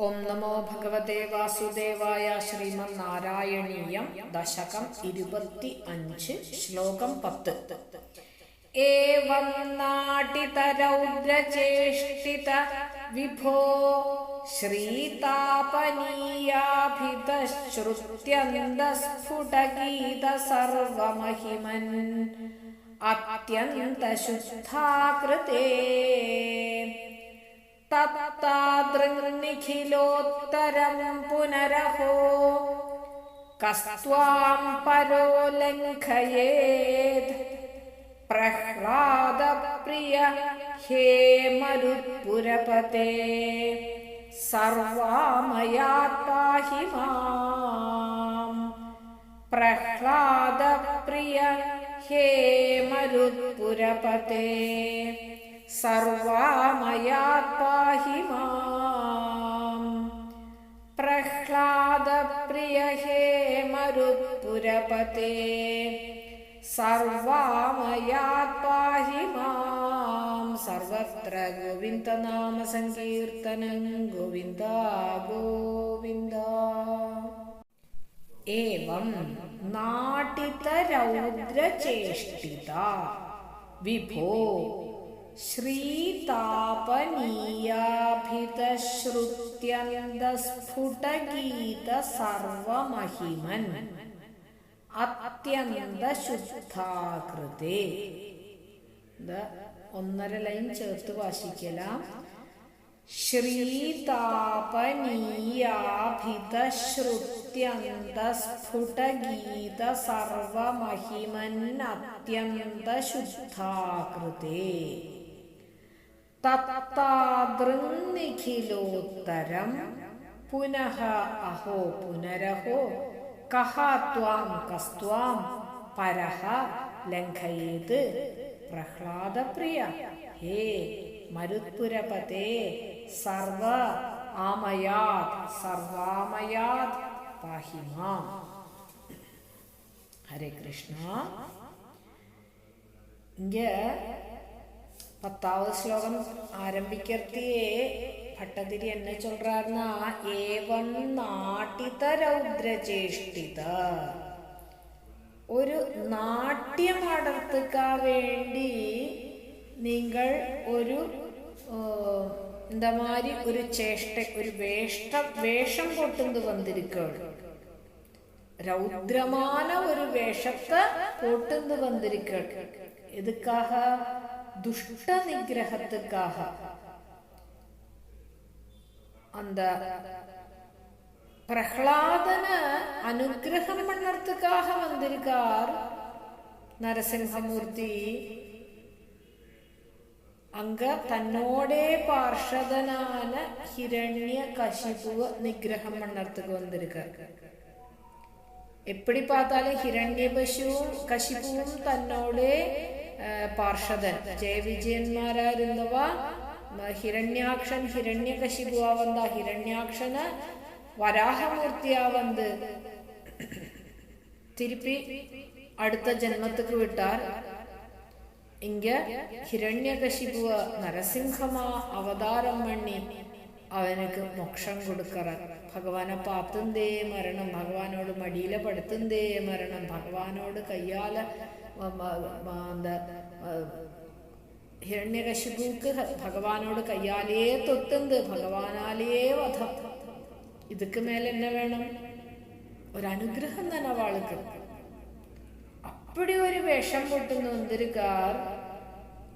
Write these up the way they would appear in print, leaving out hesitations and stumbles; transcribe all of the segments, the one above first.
ഓം നമോ ഭഗവതേ വാസുദേവായ. ശ്രീമന്നാരായണീയം ദശകം 25 ശ്ലോകം 10. ഏവം നാട്ടിതരൗദ്രചേഷ്ടിത വിഭോ ശ്രീതാപനീയാഭിതശ്രുത്യന്തസ്ഫുടഗീത സർവമഹിമൻ അത്യന്തശുദ്ധാകൃതേ തത്താദൃങ്നിഖിലോത്തരം പുനരഹോ കസ്ത്വാം പരോ ലംഘയേത് പ്രഹ്ലാദപ്രിയ ഹേ മരുത്പുരപതേ സർവാമയാത് പാഹി മാം. പ്രഹ്ലാദപ്രിയ ഹേ മരുത്പുരപതേ സർവാമയാത് പാഹി മാം. പ്രഹ്ലാദപ്രിയ ഹേ മരുത്പുരപതേ സർവാമയാത് പാഹി മാം. സർവത്ര ഗോവിന്ദനാമ സങ്കീർത്തനം. ഗോവിന്ദ ഗോവിന്ദ. ഏവം നാട്ടിതരൗദ്രചേഷ്ടിത വിഭോ ശ്രീതാപനീയാഭിതശ്രുത്യന്തസ്ഫുടഗീത സർവമഹിമൻ അത്യന്തശുദ്ധാകൃതേ. ഒന്നര ലൈൻ ചേർത്ത് വാശിക്കലാം. ശ്രീതാപനീയാഭിതശ്രുത്യന്തസ്ഫുടഗീത സർവമഹിമൻ അത്യന്തശുദ്ധാകൃതേ തത്താദൃങ്നിഖിലോത്തരം പുനഃ അഹോ പുനരഹോ കഹ ത്വാം കസ്ത്വാം പരഃ ലംഘയേത് പ്രഹ്ലാദപ്രിയ ഹേ മരുത്പുരപതേ സർവ ആമയാത് സർവാമയാത് പാഹി മാം. ഹരേ കൃഷ്ണ. ഇങ്ങ 10வது ஸ்லோகம் ஆரம்பிக்கிறதையே பட்டதிரி என்ன சொல்றாருன்னா, ஏவம் നാട്ടിതരൗദ്രചേഷ്ടിത, ഒരു നാട്യമാടത്തുക്കാ വേണ്ടി നിങ്ങൾ ഒരു இந்த மாதிரி ஒரு சேஷ்டை ஒரு வேஷம் போட்டு வந்திருக்கள். ரௌத்ரமான ஒரு வேஷத்தை போட்டு வந்திருக்கள். எதுக்காக? துஷ்ட நிகிரகத்துக்காக. அந்த பிரஹ்லாதன அனுகிரகம் பண்ணறதுக்காக வந்திருக்கார் நரசிம்ஹமூர்த்தி. அங்க தன்னோடே பார்ஷதனான ஹிரண்ய கசிபுவ நிகிரகம் பண்ணறதுக்கு வந்திருக்கார். எப்படி பார்த்தாலும் കശിപുവും തന്നോടെ പാർഷദൻ ജയവിജയന്മാരായിരുന്നവ. ഹിരണ്യാക്ഷൻ ഹിരണ്യകശിപുവാ വന്ന ഹിരണ്യാക്ഷന വരാഹമൂർത്തിയാ வந்து திருப்பி அடுத்த ஜென்மத்துக்கு விட்டார். இங்க ஹிரண்யகசிபுவ நரசிம்ஹமா அவதாரம் பண்ணி അവനക്ക് മോക്ഷം കൊടുക്കറാൻ. ഭഗവാനെ പാത്തുന്തേ മരണം, ഭഗവാനോട് മടിയില പടുത്തുന്തേ മരണം, ഭഗവാനോട് കയ്യാല ഹിരണ്യകശിപുക്ക് ഭഗവാനോട് കയ്യാലേ തൊട്ടുന്ത്, ഭഗവാനാലേ വധം. ഇതൊക്കെ മേലെ എന്നെ വേണം? ഒരു അനുഗ്രഹം തന്നെ അവൾക്ക്. அப்படி ஒரு வேஷம் போட்டு வந்திருக்கார்.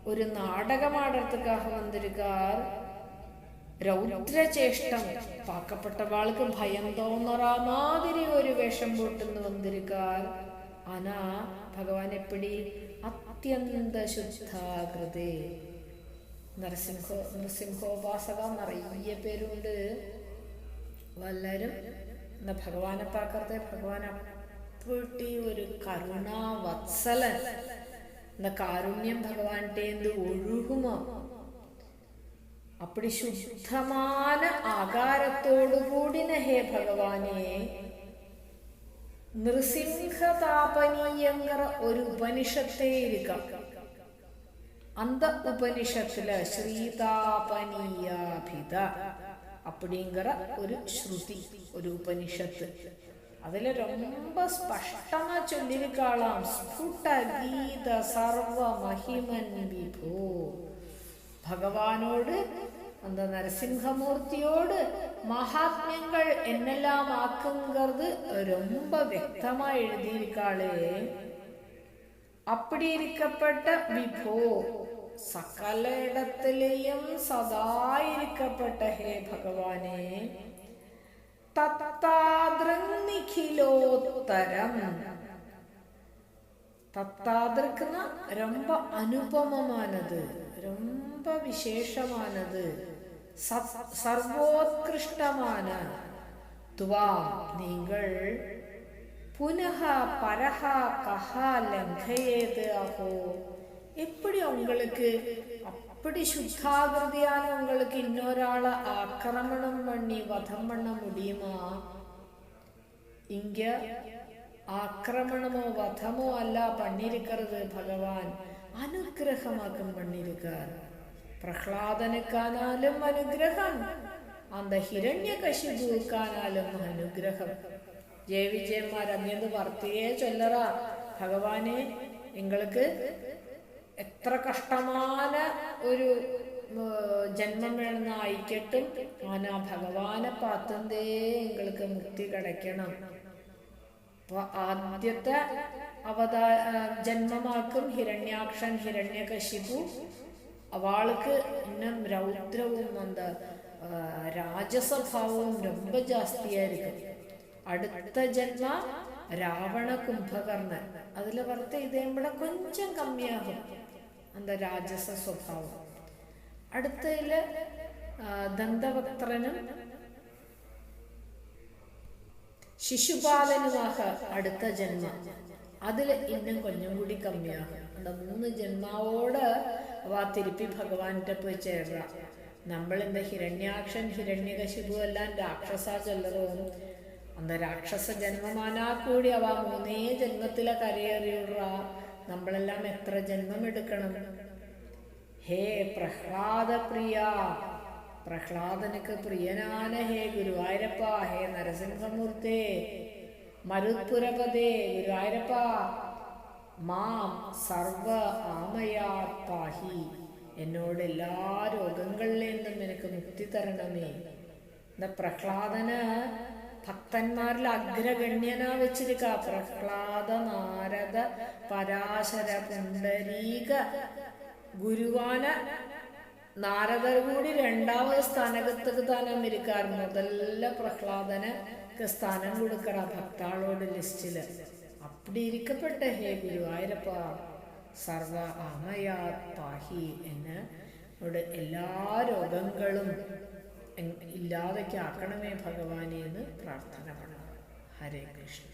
ஒரு நாடகமாடுறதுக்காக வந்திருக்கார். ரௌத்ரச்சேஷ்டம் பார்க்கப்பட்டவாளுக்கு பயம் தோணுற மாதிரி ஒரு வேஷம் போட்டு வந்திருக்கார். ஆனா ഭഗവാൻ എപ്പടി അത്യന്ത ശുദ്ധാകൃതേ. നരസിംഹോപാസക നിറയെ പേരുണ്ട്. വല്ലരും ഭഗവാനെ പാക്കത്തെ ഭഗവാൻ അപ്പട്ടി ഒരു കരുണാവത്സലൻ. കാരുണ്യം ഭഗവാന്റെ ഒഴുകുമോ. அப்படி சுத்தமான ஆகாரத்தோடு கூடின ஹே பகவானே, நிருசிம்ஹதாபனீயங்கிற ஒரு உபனிஷத்தே இருக்க. அந்த உபனிஷத்துல ஸ்ரீதாபனீயாபித அப்படிங்கிற ஒரு ஸ்ருதி, ஒரு உபனிஷத்து. அதுல ரொம்ப ஸ்பஷ்டமா சொல்லியிருக்காளாம், ஸ்புட கீத சர்வ மகிமன் விபோ. பகவானோடு, அந்த நரசிம்ஹமூர்த்தியோடு மகாத்மியங்கள் என்னெல்லாம் ஆக்குங்கிறது ரொம்ப വ്യക്തமா எழுதியிருக்காளே. அப்படி இருக்கப்பட்ட விபோ, സകല ഇടത്തിലെയും സദാ ഇരിക്കപ്പെട്ട ഹേ ഭഗവാനെ, തത്താദൃനിഖിലോത്തരം. തത്താദൃക്കുന്ന ரொம்ப അനുപമമാനത്, ரொம்ப വിശേഷമാനത്, സർവോത്കൃഷ്ടமான துவாம் நீங்கள் புனக பரஹ கஹா லங்கயேது அஹோ. எப்படி உங்களுக்கு அப்படி சுத்தாகிருதியான உங்களுக்கு இன்னொராளை ஆக்கிரமணம் பண்ணி வதம் பண்ண முடியுமா? இங்க ஆக்கிரமணமோ வதமோ அல்ல பண்ணிருக்கிறது, பகவான் அனுகிரகமாக்கம் பண்ணிருக்கார். പ്രഹ്ലാദനുക്കാനാലും അനുഗ്രഹം, அந்த ഹിരണ്യകശിപുക്കാനാലും അനുഗ്രഹം. ജയവിജയന്മാർ അങ്ങേത് വർത്തിയെ ചൊല്ലറാ, ഭഗവാനെ എങ്ങൾക്ക് എത്ര കഷ്ടமான ഒരു ജന്മം വേണമെന്ന് ആയിക്കട്ടും, ആനാ ഭഗവാനെ പാത്തന്തേ എങ്ങൾക്ക് മുക്തി കിടക്കണം. അപ്പൊ ആദ്യത്തെ ജന്മമാക്കും ഹിരണ്യാക്ഷൻ ഹിരണ്യകശിപു. അവൾക്ക് இன்னும் ரௌத்ரவும் அந்த ராஜசபாவம் ரொம்ப ஜாஸ்தியாയിരിക്കും. அடுத்த ஜென்ம ராவண கும்பகர்ணன், அதுல வரத்த இதே விட கொஞ்சம் கம்மியாகும் அந்த ராஜச സ്വഭാവം. അടുത്തതിൽ ദന്തവക്ത്രനും ശിശുപാലനുമാക അടുത്ത ജന്മ, അതിൽ ഇന്നും കൊഞ്ചം കൂടി കമ്മിയാകും. அந்த 3 ജന്മാവോട് അവ തിരുപ്പി ഭഗവാന്റെ പോയി ചേർന്ന. നമ്മൾ இந்த ഹിരണ്യാക്ഷൻ ഹിരണ്യകശിപു എല്ലാം രാക്ഷസ ചൊല്ലറും. அந்த രാക്ഷസ ജന്മമാനാ കൂടി അവ 3 ജന്മത്തിലെ കരയേറിയുള്ള നമ്മളെല്ലാം എത്ര ജന്മം എടുക്കണം? ഹേ പ്രഹ്ലാദ പ്രിയ, പ്രഹ്ലാദനക്ക് പ്രിയനാന ഹേ ഗുരുവായൂരപ്പ, ഹേ നരസിംഹമൂർത്തേ, മരുത്പുരപദേ ഗുരുവായൂരപ്പ, മാം സർവ ആമയാത് പാഹി, എന്നോട് എല്ലാ രോഗങ്ങളിൽ നിന്നും എനിക്ക് മുക്തി തരണമേ. പ്രഹ്ലാദന് ഭക്തന്മാരിൽ അഗ്രഗണ്യനാ വെച്ചിരിക്ക. പ്രഹ്ലാദ, നാരദ, പരാശര, പുണ്ടരീക, ഗുരുവാന, നാരദർ കൂടി 2வது സ്ഥാനകത്തേക്ക് താനും ഇരിക്കാർ. മുതല്ല പ്രഹ്ലാദന് സ്ഥാനം കൊടുക്കറ ഭക്താളോട് ലിസ്റ്റില്. அப்படி இருக்கப்பட்ட ஹே ഗുരുവായൂരപ്പ സർവ ആമയാത് പാഹി, എന്നോട് എല്ലാ രോഗങ്ങളും ഇല്ലാതൊക്കെ ആക്കണമേ ഭഗവാനെ എന്ന് പ്രാർത്ഥന பண்ண. ഹരേ കൃഷ്ണ.